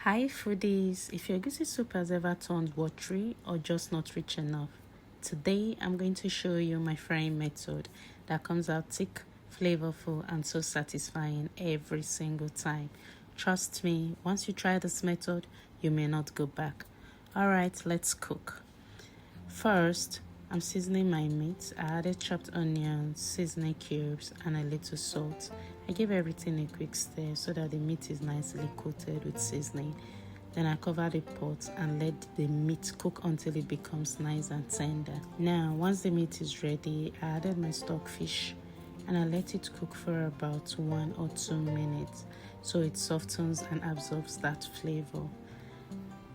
Hi foodies, if your egusi soup has ever turned watery or just not rich enough, today I'm going to show you my frying method that comes out thick, flavorful and so satisfying every single time. Trust me, once you try this method, you may not go back. Alright, let's cook. First, I'm seasoning my meat. I added chopped onions, seasoning cubes, and a little salt. I give everything a quick stir so that the meat is nicely coated with seasoning. Then I cover the pot and let the meat cook until it becomes nice and tender. Now, once the meat is ready, I added my stockfish and I let it cook for about 1 or 2 minutes so it softens and absorbs that flavor.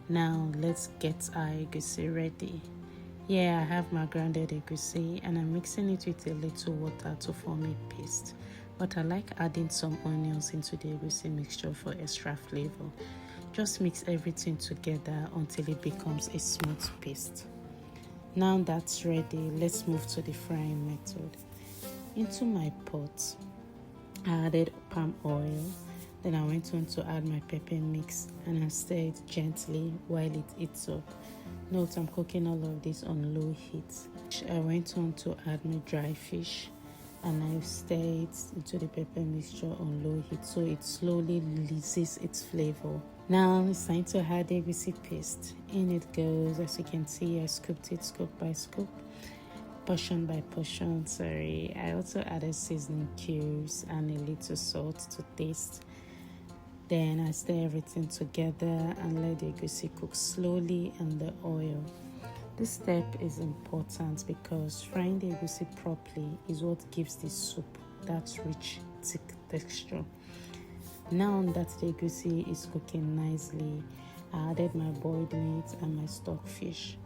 Now, let's get our egusi ready. Yeah, I have my grounded egusi and I'm mixing it with a little water to form a paste. But I like adding some onions into the egusi mixture for extra flavor. Just mix everything together until it becomes a smooth paste. Now that's ready, let's move to the frying method. Into my pot, I added palm oil. Then I went on to add my pepper mix and I stirred it gently while it heats up. Note I'm cooking all of this on low heat. I went on to add my dry fish and I stir it into the pepper mixture on low heat so it slowly releases its flavor. Now it's time to add the egusi paste. In it goes. As you can see, I scooped it scoop by scoop, portion by portion. I also added seasoning cubes and a little salt to taste. Then I stir everything together and let the egusi cook slowly in the oil. This step is important because frying the egusi properly is what gives the soup that rich, thick texture. Now that the egusi is cooking nicely, I added my boiled meat and my stockfish.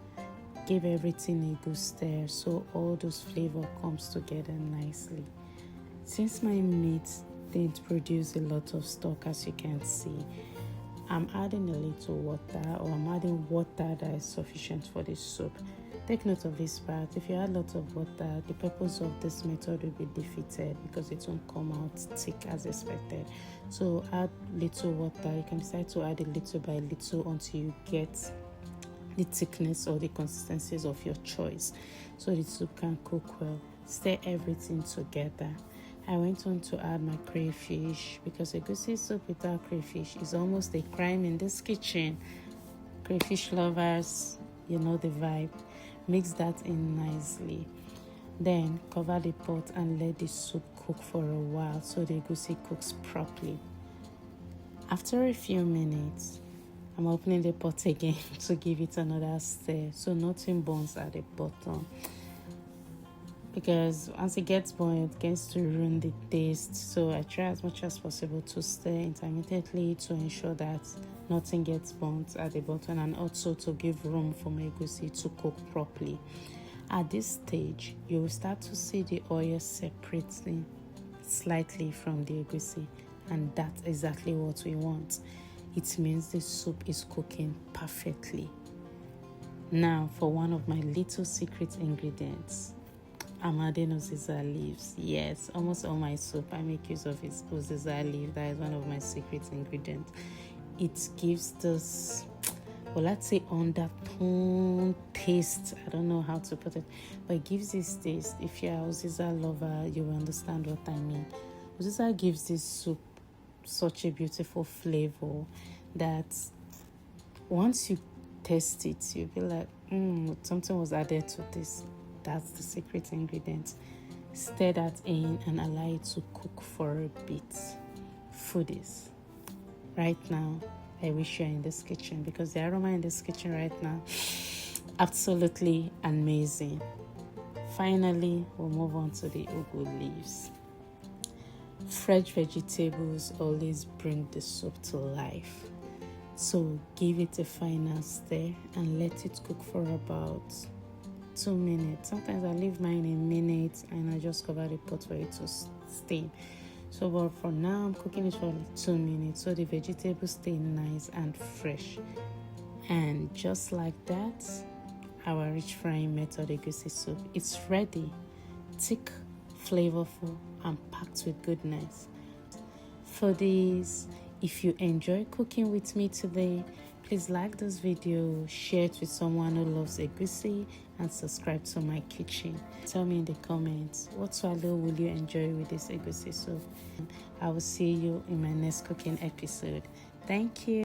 Give everything a good stir so all those flavor comes together nicely. Since my meat didn't produce a lot of stock, as you can see, I'm adding a little water, or I'm adding water that is sufficient for the soup. Take note of this part. If you add lots of water, the purpose of this method will be defeated because it won't come out thick as expected. So add little water. You can decide to add a little by little until you get the thickness or the consistencies of your choice so the soup can cook well. Stir everything together. I went on to add my crayfish because egusi soup without crayfish is almost a crime in this kitchen. Crayfish lovers, you know the vibe. Mix that in nicely. Then cover the pot and let the soup cook for a while so the egusi cooks properly. After a few minutes, I'm opening the pot again to give it another stir so nothing burns at the bottom. Because once it gets boiled, it gets to ruin the taste. So I try as much as possible to stir intermittently to ensure that nothing gets burnt at the bottom and also to give room for my egusi to cook properly. At this stage, you will start to see the oil separating slightly from the egusi, and that's exactly what we want. It means the soup is cooking perfectly. Now for one of my little secret ingredients. I'm adding Uziza leaves. Yes, almost all my soup I make use of is Uziza leaf. That is one of my secret ingredients. It gives this, well, let's say undertone taste. I don't know how to put it, but it gives this taste. If you're a Uziza lover, you will understand what I mean. Uziza gives this soup such a beautiful flavor that once you taste it, you'll be like, something was added to this. That's the secret ingredient. Stir that in and allow it to cook for a bit. Foodies, right now, I wish you're in this kitchen because the aroma in this kitchen right now, absolutely amazing. Finally, we'll move on to the ugu leaves. Fresh vegetables always bring the soup to life. So give it a final stir and let it cook for about 2 minutes. Sometimes I leave mine a minute and I just cover the pot for it to steam. So but for now I'm cooking it for like 2 minutes so the vegetables stay nice and fresh. And just like that, our rich frying method egusi soup is ready. Thick, flavorful and packed with goodness. For this, If you enjoy cooking with me today, please like this video, share it with someone who loves egusi, and subscribe to my kitchen. Tell me in the comments, what swallow will you enjoy with this egusi soup? I will see you in my next cooking episode. Thank you.